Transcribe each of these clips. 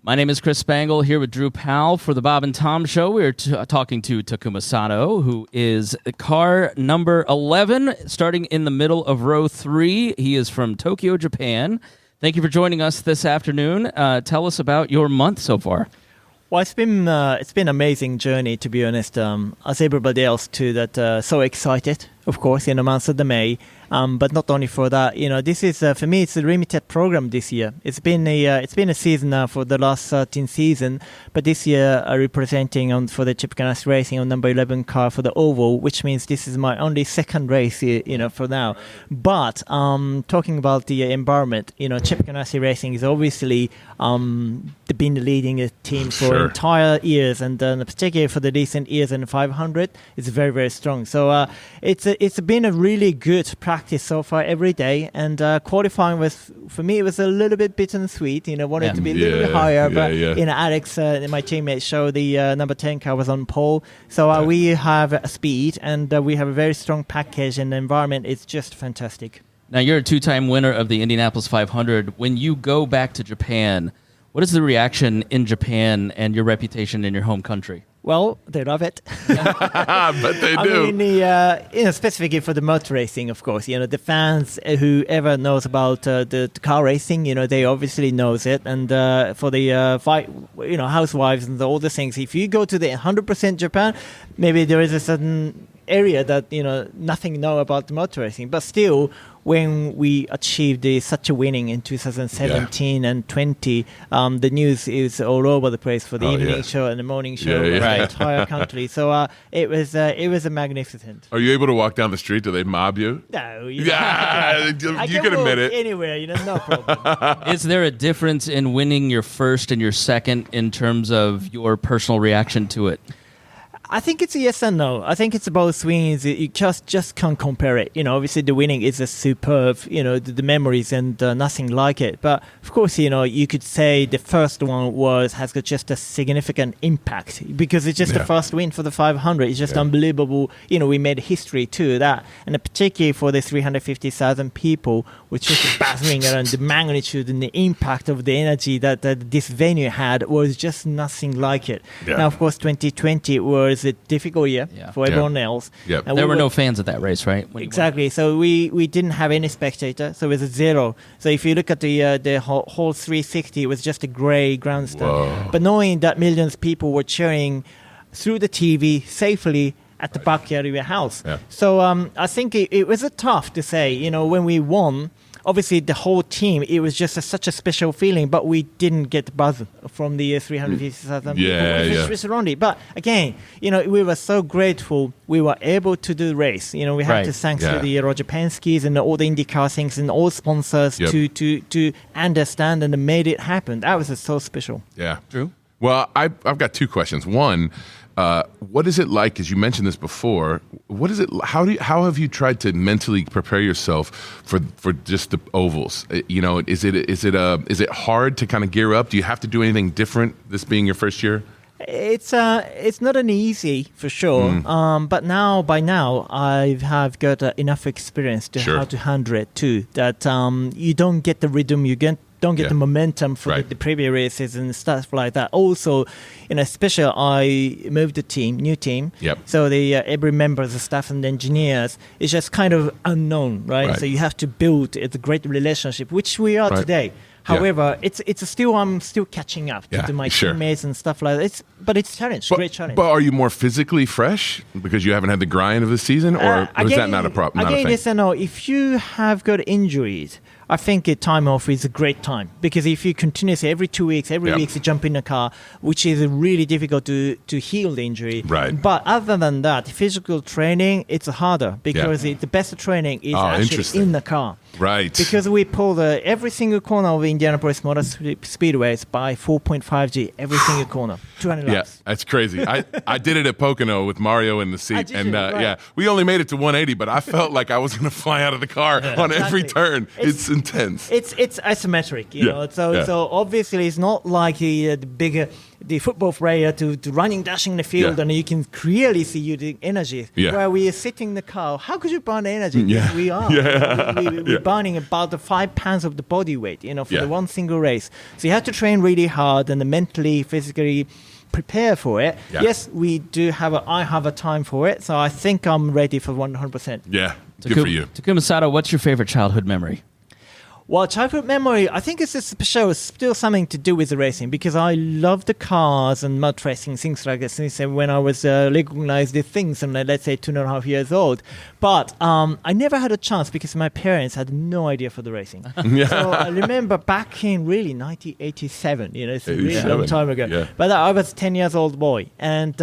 My name is Chris Spangle, here with Drew Powell for the Bob and Tom Show. We're talking to Takuma Sato, who is car number 11, starting in the middle of row 3. He is from Tokyo, Japan. Thank you for joining us this afternoon. Tell us about your month so far. Well, it's been an amazing journey, to be honest. As everybody else too, that so excited, of course, in the month of May. But not only for that, this is for me. It's a limited program this year. It's been a season now for the last 13 season, but this year representing for the Chip Ganassi Racing on number 11 car for the oval, which means this is my only second race, for now. But talking about the environment, Chip Ganassi Racing is obviously been leading a team for entire years, and particularly for the recent years in 500, it's very, very strong. So it's been a really good practice so far every day, and qualifying for me, it was a little bit bitter and sweet. Wanted to be a little bit higher, but Alex, my teammate, showed the number 10 car was on pole. So we have a speed, and we have a very strong package, and the environment is just fantastic. Now, you're a two-time winner of the Indianapolis 500. When you go back to Japan, what is the reaction in Japan and your reputation in your home country? Well, they love it. But they do. I mean, specifically for the motor racing, of course. The fans, whoever knows about the car racing, they obviously knows it. And for the housewives and all the things, if you go to the 100% Japan, maybe there is a certain area that nothing know about the motor racing, but still, when we achieved such a winning in 2017 and 20, the news is all over the place for the evening show and the morning show, the entire country. So it was a magnificent. Are you able to walk down the street? Do they mob you? No. You can admit it. Anywhere, no problem. Is there a difference in winning your first and your second in terms of your personal reaction to it? I think it's a yes and no. I think it's both wins. You just can't compare it. Obviously the winning is a superb, the memories and nothing like it. But of course, you could say the first one has got just a significant impact because it's just the first win for the 500. It's just unbelievable. We made history too, that. And particularly for the 350,000 people, which is battling around the magnitude and the impact of the energy that this venue had was just nothing like it. Yeah. Now, of course, 2020 was a difficult year for everyone else. Yep. There were no fans at that race, right? Exactly. So we didn't have any spectator. So it was a 0. So if you look at the whole 360, it was just a grey grandstand. Whoa. But knowing that millions of people were cheering through the TV safely at the backyard of your house. Yeah. So I think it was tough to say, when we won, obviously the whole team, it was just such a special feeling, but we didn't get the buzz from the 350,000 people surrounded. But again, we were so grateful we were able to do the race. We have to thank to the Roger Penske's and all the IndyCar things and all sponsors to understand and made it happen. That was so special. Yeah. True. Well, I've got two questions. One, what is it like, as you mentioned this before, what is it, how have you tried to mentally prepare yourself for just the ovals? Is it hard to kind of gear up? Do you have to do anything different, this being your first year? It's not an easy, for sure. But by now, I have got enough experience to how to handle it too, that you don't get the rhythm, don't get the momentum for the previous races and stuff like that. Also, especially I moved the new team. Yep. So every member, the staff and the engineers, is just kind of unknown, right? So you have to build a great relationship, which we are today. However, I'm still catching up to my teammates and stuff like that. But it's a challenge, great challenge. But are you more physically fresh because you haven't had the grind of the season, or is that not a problem? Again, yes and no. If you have got injuries, I think a time off is a great time, because if you continuously every 2 weeks, every week you jump in a car, which is really difficult to heal the injury. Right. But other than that, physical training, it's harder because the best training is actually in the car. Right. Because we pull every single corner of Indianapolis Motor Speedways by 4.5G, every single corner, 200 laps. Yeah, that's crazy. I did it at Pocono with Mario in the seat. We only made it to 180, but I felt like I was going to fly out of the car on every turn. It's intense. It's isometric, you Yeah, know. So yeah. so obviously it's not like the bigger the football player to running dashing in the field Yeah. and you can clearly see you the energy. Yeah. Where we are sitting in the car, how could you burn energy? Yeah. We are. Yeah. We're Yeah. burning about the 5 pounds of the body weight, you know, for Yeah. the one single race. So you have to train really hard and mentally, physically prepare for it. Yeah. Yes, I have a time for it, so I think I'm ready for 100%. Yeah, good for you. Takuma Sato, what's your favorite childhood memory? Well, childhood memory, I think it's still something to do with the racing because I love the cars and mud racing, things like that, since when I was recognized the things and let's say 2.5 years old. But I never had a chance because my parents had no idea for the racing. So I remember back in really 1987, you know, it's a really 87, long time ago. yeah. But I was 10 years old boy and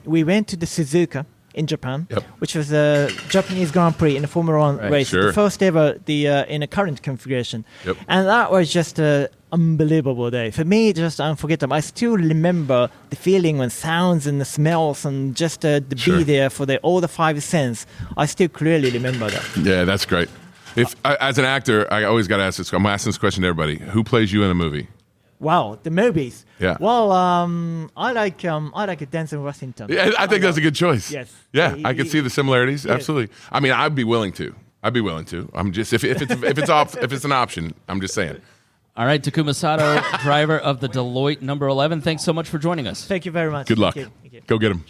we went to the Suzuka in Japan, Yep. which was a Japanese Grand Prix in a Formula One Right. race, Sure. the first ever in a current configuration. Yep. And that was just an unbelievable day. For me, just unforgettable. I still remember the feeling when sounds and the smells and just to Sure. be there for all the 5 cents. I still clearly remember that. Yeah, that's great. As an actor, I always got to ask this. I'm asking this question to everybody. Who plays you in a movie? Wow, the movies. Yeah. Well, I like Denzel Washington. Yeah, I think that's a good choice. Yes. Yeah, He- I can he- see the similarities. Yes. Absolutely. I mean, I'd be willing to. I'm just if it's an option. I'm just saying. All right, Takuma Sato, driver of the Deloitte number 11. Thanks so much for joining us. Thank you very much. Good luck. Thank you. Go get him.